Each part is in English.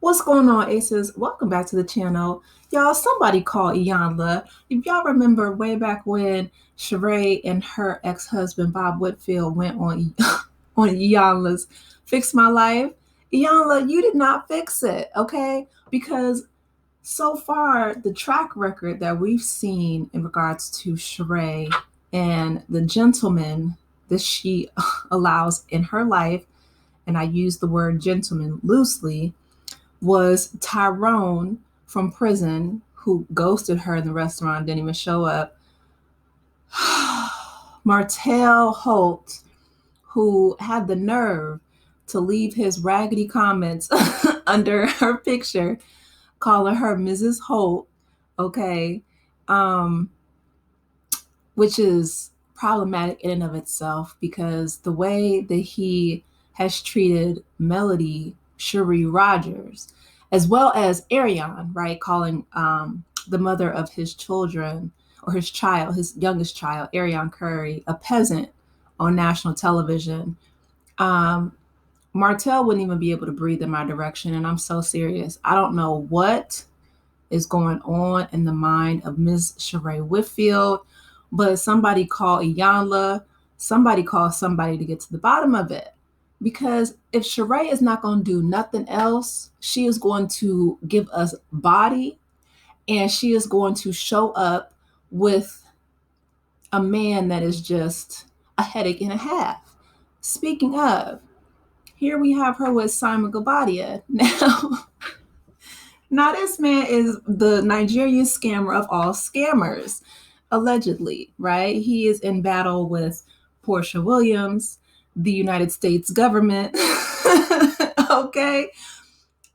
What's going on, Aces? Welcome back to the channel. Y'all, somebody call Iyanla. If y'all remember way back when Sheree and her ex-husband Bob Whitfield went on on Iyanla's Fix My Life, Iyanla, you did not fix it, okay? Because so far, the track record that we've seen in regards to Sheree and the gentleman that she allows in her life, and I use the word gentleman loosely, was Tyrone from prison who ghosted her in the restaurant, didn't even show up. Martell Holt, who had the nerve to leave his raggedy comments under her picture, calling her Mrs. Holt, okay, um, which is problematic in and of itself because the way that he has treated Melody Sheree Rogers, as well as Ariane, right, calling the mother of his children or his child, his youngest child, Ariane Curry, a peasant on national television. Um, Martell wouldn't even be able to breathe in my direction, and I'm so serious. I don't know what is going on in the mind of Ms. Sheree Whitfield, but somebody call Iyanla, somebody call somebody to get to the bottom of it. Because if Sheree is not going to do nothing else, she is going to give us body and she is going to show up with a man that is just a headache and a half. Speaking of, here we have her with Simon Guobadia. Now this man is the Nigerian scammer of all scammers, allegedly, right? He is in battle with Porsha Williams, the United States government, okay,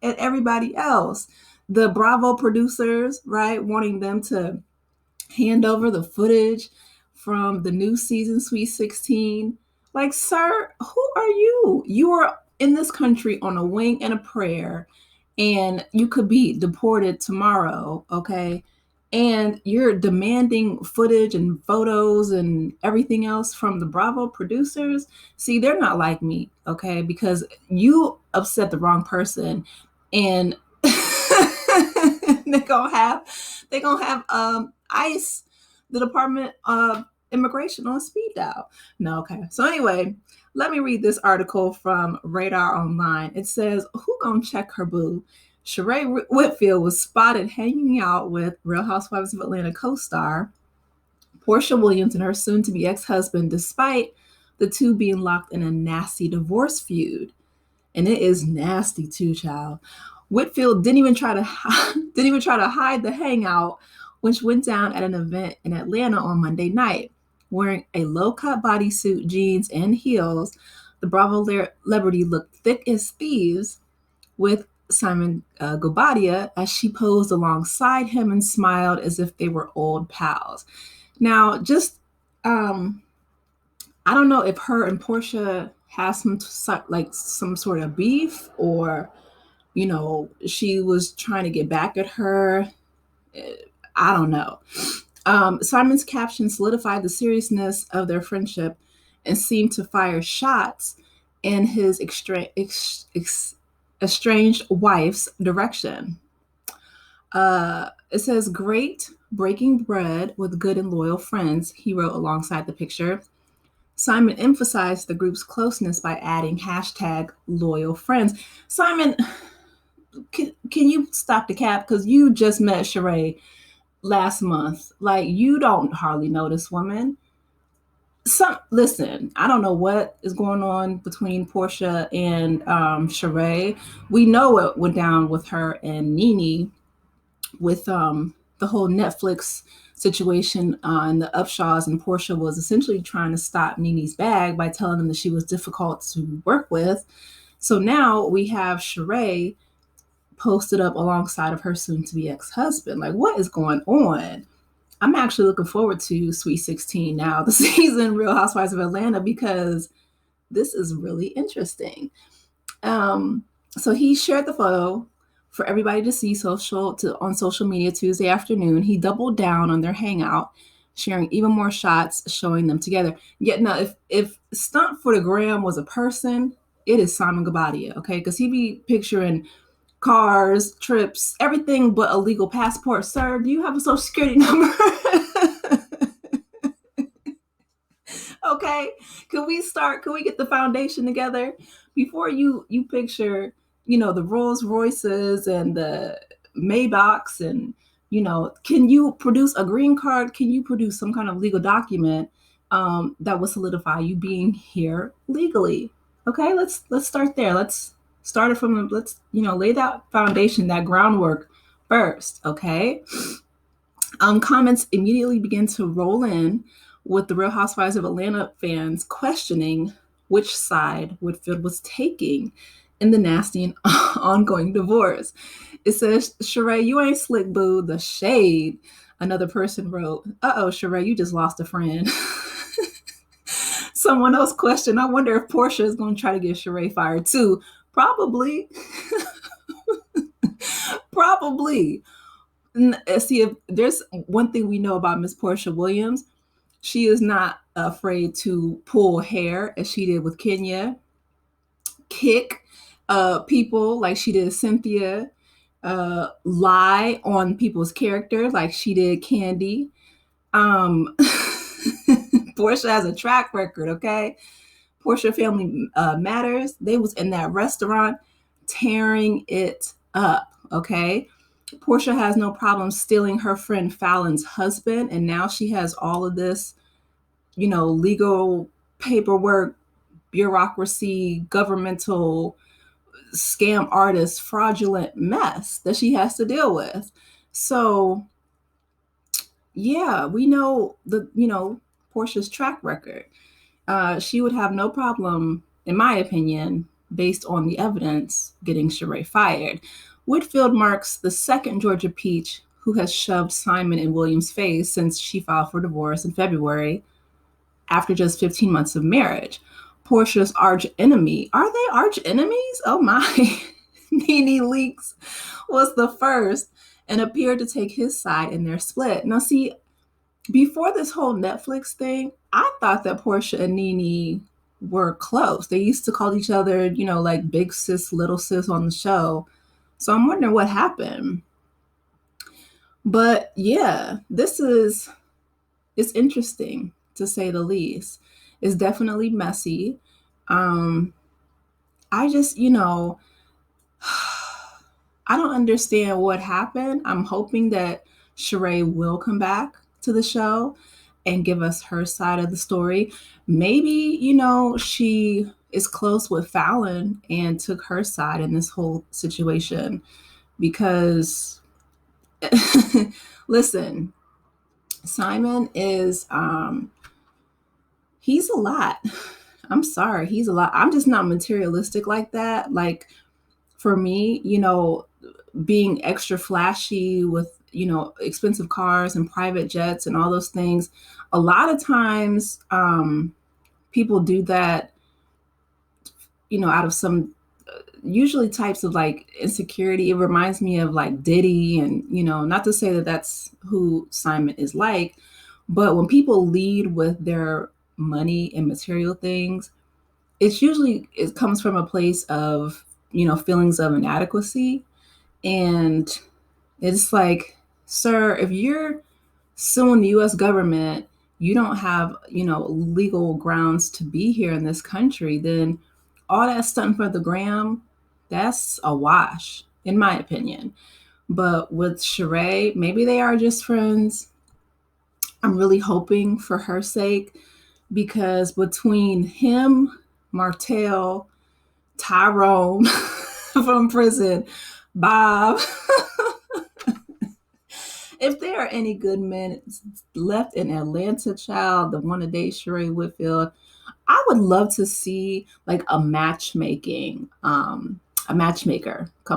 and everybody else. The Bravo producers, right, wanting them to hand over the footage from the new season, Sweet 16. Like, sir, who are you? You are in this country on a wing and a prayer, and you could be deported tomorrow, okay? And you're demanding footage and photos and everything else from the Bravo producers. See, they're not like me, okay? Because you upset the wrong person, and they're gonna have ICE, the Department of Immigration, on speed dial. No, okay. So anyway, let me read this article from Radar Online. It says, "Who gonna check her boo?" Sheree Whitfield was spotted hanging out with Real Housewives of Atlanta co-star Porsha Williams and her soon-to-be ex-husband, despite the two being locked in a nasty divorce feud. And it is nasty too, child. Whitfield didn't even try to hide the hangout, which went down at an event in Atlanta on Monday night. Wearing a low-cut bodysuit, jeans, and heels, the Bravo celebrity looked thick as thieves with Simon Guobadia as she posed alongside him and smiled as if they were old pals. Now, just I don't know if her and Porsha has some sort of beef, or she was trying to get back at her. I don't know. Simon's caption solidified the seriousness of their friendship and seemed to fire shots in his estranged wife's direction. It says, "Great breaking bread with good and loyal friends," he wrote alongside the picture. Simon emphasized the group's closeness by adding hashtag loyal friends. Simon, can you stop the cap? Because you just met Sheree last month. Like, you don't hardly know this woman. Listen, I don't know what is going on between Porsha and Sheree. We know what went down with her and Nene with the whole Netflix situation and the Upshaws, and Porsha was essentially trying to stop Nene's bag by telling them that she was difficult to work with. So now we have Sheree posted up alongside of her soon-to-be ex-husband. Like, what is going on? I'm actually looking forward to Sweet 16 now, the season Real Housewives of Atlanta, because this is really interesting. So he shared the photo for everybody to see on social media Tuesday afternoon. He doubled down on their hangout, sharing even more shots showing them together. Yet now, if Stunt for the Gram was a person, it is Simon Guobadia, okay? Because he be picturing cars, trips, everything but a legal passport. Sir, do you have a social security number? Okay. Can we get the foundation together before you picture, the Rolls Royces and the Maybachs, and can you produce a green card? Can you produce some kind of legal document that will solidify you being here legally? Okay, let's start there. Let's start it from let's lay that foundation, that groundwork first. Okay. Comments immediately began to roll in, with the Real Housewives of Atlanta fans questioning which side Whitfield was taking in the nasty and ongoing divorce. It says, Sheree, you ain't slick, boo. The shade. Another person wrote, uh-oh, Sheree, you just lost a friend. Someone else questioned, I wonder if Porsha is going to try to get Sheree fired too. Probably. Probably. See, if there's one thing we know about Miss Porsha Williams, she is not afraid to pull hair, as she did with Kenya, kick people like she did Cynthia, lie on people's character like she did Candy. Porsha has a track record, okay? Porsha Family Matters. They was in that restaurant tearing it up, okay? Porsha has no problem stealing her friend Fallon's husband, and now she has all of this, legal paperwork, bureaucracy, governmental scam artist, fraudulent mess that she has to deal with. So, yeah, we know Porsha's track record. She would have no problem, in my opinion, based on the evidence, getting Sheree fired. Whitfield marks the second Georgia peach who has shoved Simon in Williams' face since she filed for divorce in February after just 15 months of marriage. Porsha's arch enemy. Are they arch enemies? Oh my. Nene Leakes was the first and appeared to take his side in their split. Now, see, before this whole Netflix thing, I thought that Porsha and Nene were close. They used to call each other, like big sis, little sis on the show. So I'm wondering what happened. But yeah, it's interesting to say the least. It's definitely messy. I just, I don't understand what happened. I'm hoping that Sheree will come back to the show and give us her side of the story. Maybe, she is close with Fallon and took her side in this whole situation because, listen, Simon is, he's a lot. I'm sorry, he's a lot. I'm just not materialistic like that. Like, for me, being extra flashy with, expensive cars and private jets and all those things, a lot of times people do that, out of some usually types of like insecurity. It reminds me of like Diddy, and, not to say that that's who Simon is like, but when people lead with their money and material things, it comes from a place of, feelings of inadequacy. And it's like, sir, if you're suing the US government, you don't have, legal grounds to be here in this country, then all that stunt for the gram, that's a wash, in my opinion. But with Sheree, maybe they are just friends. I'm really hoping for her sake, because between him, Martell, Tyrone from prison, Bob, if there are any good men left in Atlanta, child, that want to date Sheree Whitfield, I would love to see like a matchmaker come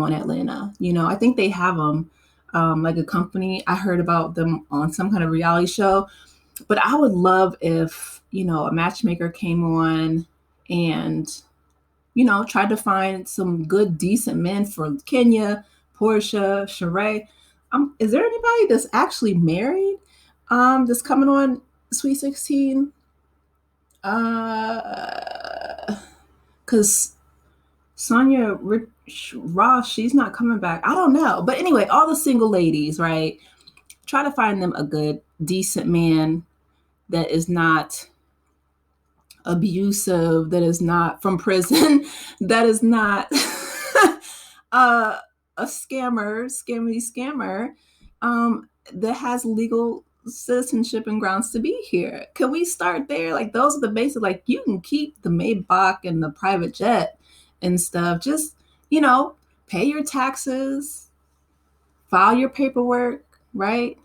on Atlanta. I think they have them, like a company. I heard about them on some kind of reality show, but I would love if, a matchmaker came on and, tried to find some good, decent men for Kenya, Porsha, Sheree. Is there anybody that's actually married that's coming on Sweet 16? Because Sonia Ross, she's not coming back. I don't know. But anyway, all the single ladies, right? Try to find them a good, decent man that is not abusive, that is not from prison, that is not a scammer, that has legal citizenship and grounds to be here. Can we start there? Like, those are the basics. Like, you can keep the Maybach and the private jet and stuff. Just, pay your taxes, file your paperwork, right?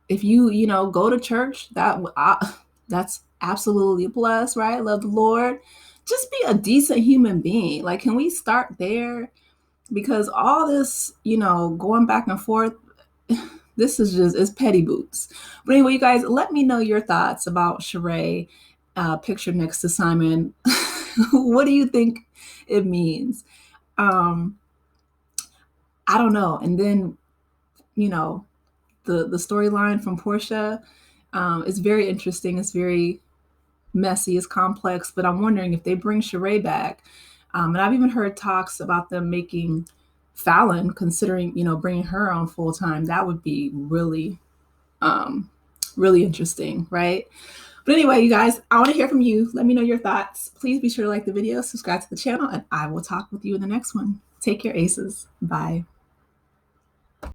If you go to church, that's absolutely a plus, right? Love the Lord. Just be a decent human being. Like, can we start there? Because all this, going back and forth, this is just, it's petty boots. But anyway, you guys, let me know your thoughts about Sheree, picture next to Simon. What do you think it means? I don't know. And then, the storyline from Porsha is very interesting. It's very messy. It's complex. But I'm wondering if they bring Sheree back. And I've even heard talks about them making Fallon, considering, bringing her on full time. That would be really, really interesting, right? But anyway, you guys, I want to hear from you. Let me know your thoughts. Please be sure to like the video, subscribe to the channel, and I will talk with you in the next one. Take care, aces. Bye.